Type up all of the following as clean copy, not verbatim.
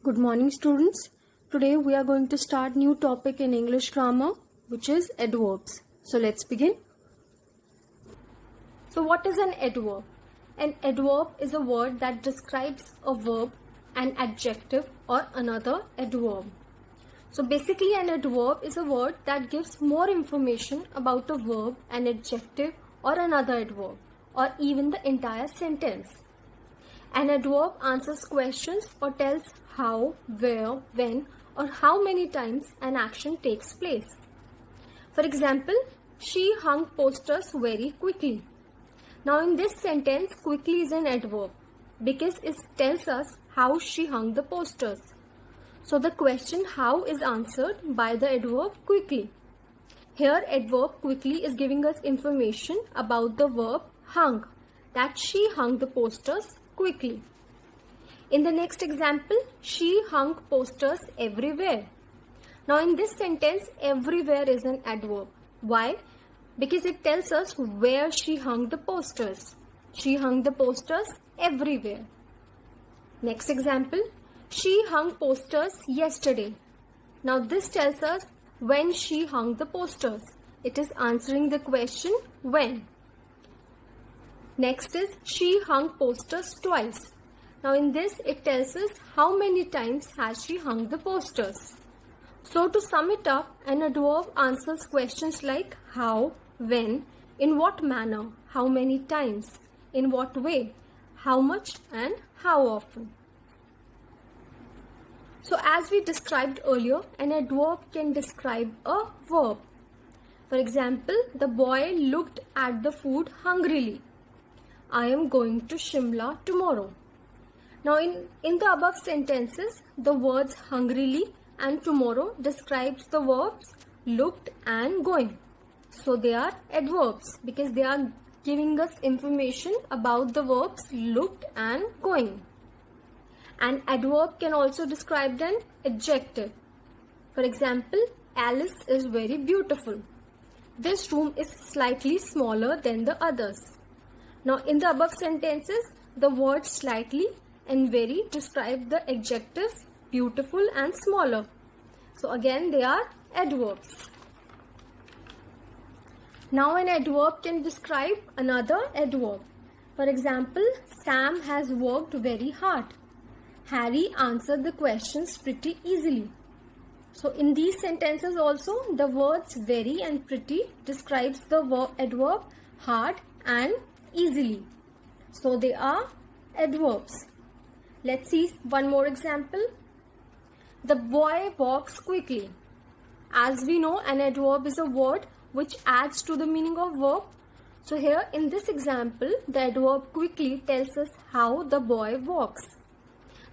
Good morning, students. Today we are going to start new topic in English grammar, which is adverbs. So let's begin. So what is an adverb? An adverb is a word that describes a verb, an adjective, or another adverb. So basically an adverb is a word that gives more information about a verb, an adjective, or another adverb, or even the entire sentence. An adverb answers questions or tells how, where, when, or how many times an action takes place. For example, she hung posters very quickly. Now in this sentence, quickly is an adverb because it tells us how she hung the posters. So the question how is answered by the adverb quickly. Here adverb quickly is giving us information about the verb hung, that she hung the posters quickly. In the next example, she hung posters everywhere. Now in this sentence, everywhere is an adverb. Why? Because it tells us where she hung the posters. She hung the posters everywhere. Next example, she hung posters yesterday. Now this tells us when she hung the posters. It is answering the question when. Next is she hung posters twice. Now in this it tells us how many times has she hung the posters. So to sum it up, an adverb answers questions like how, when, in what manner, how many times, in what way, how much and how often. So as we described earlier, an adverb can describe a verb. For example, the boy looked at the food hungrily. I am going to Shimla tomorrow. Now in the above sentences, the words hungrily and tomorrow describes the verbs looked and going. So they are adverbs because they are giving us information about the verbs looked and going. An adverb can also describe an adjective. For example, Alice is very beautiful. This room is slightly smaller than the others. Now in the above sentences, the words slightly and very describe the adjectives beautiful and smaller. So again they are adverbs. Now an adverb can describe another adverb. For example, Sam has worked very hard. Harry answered the questions pretty easily. So in these sentences also the words very and pretty describes the adverb hard and easily. So they are adverbs. Let's see one more example. The boy walks quickly. As we know, an adverb is a word which adds to the meaning of verb. So here in this example, the adverb quickly tells us how the boy walks.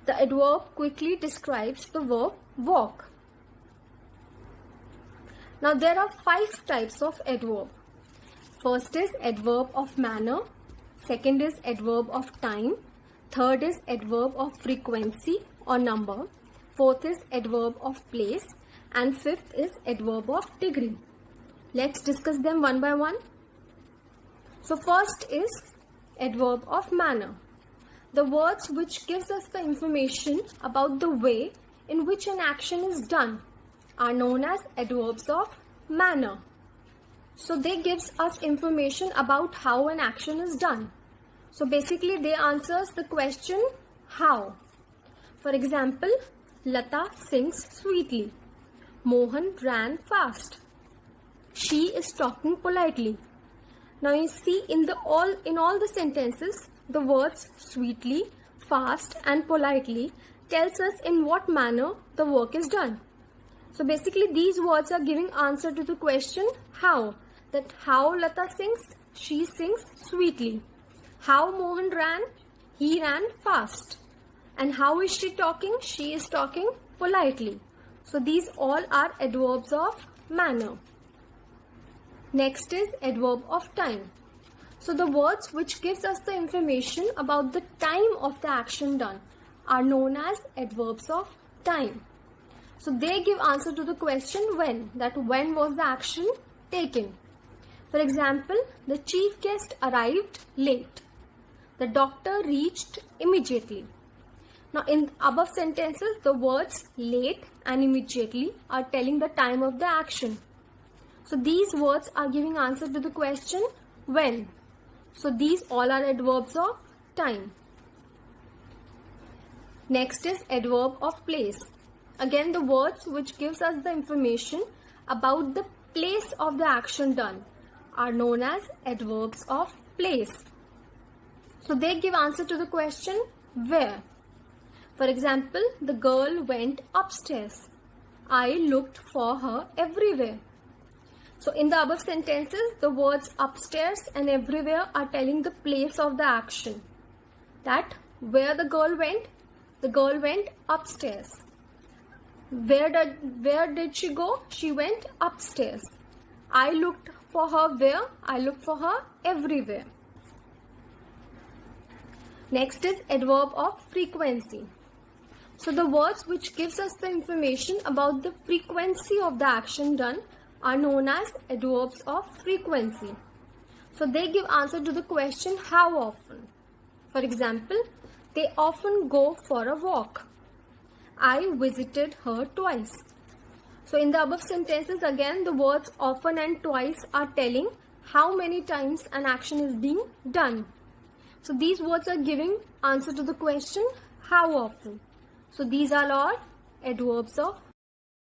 The adverb quickly describes the verb walk. Now there are 5 types of adverb. First is adverb of manner. Second is adverb of time. Third is adverb of frequency or number. Fourth is adverb of place. And fifth is adverb of degree. Let's discuss them one by one. So first is adverb of manner. The words which gives us the information about the way in which an action is done are known as adverbs of manner. So they gives us information about how an action is done. So basically they answers the question how. For example, Lata sings sweetly. Mohan ran fast. She is talking politely. Now you see in all the sentences, the words sweetly, fast and politely tells us in what manner the work is done. So basically these words are giving answer to the question how. That how Lata sings, she sings sweetly. How Mohan ran, he ran fast. And how is she talking? She is talking politely. So these all are adverbs of manner. Next is adverb of time. So the words which gives us the information about the time of the action done are known as adverbs of time. So they give answer to the question when, that when was the action taken. For example, the chief guest arrived late. The doctor reached immediately. Now in above sentences, the words late and immediately are telling the time of the action. So these words are giving answer to the question when. So these all are adverbs of time. Next is adverb of place. Again, the words which gives us the information about the place of the action done are known as adverbs of place. So they give answer to the question where. For example, the girl went upstairs. I looked for her everywhere. So in the above sentences, the words upstairs and everywhere are telling the place of the action. That where the girl went upstairs. Where did she go? She went upstairs. I looked for her where? I looked for her everywhere. Next is adverb of frequency. So the words which gives us the information about the frequency of the action done are known as adverbs of frequency. So they give answer to the question how often. For example, they often go for a walk. I visited her twice. So in the above sentences, again the words often and twice are telling how many times an action is being done. So these words are giving answer to the question how often. So these are all adverbs of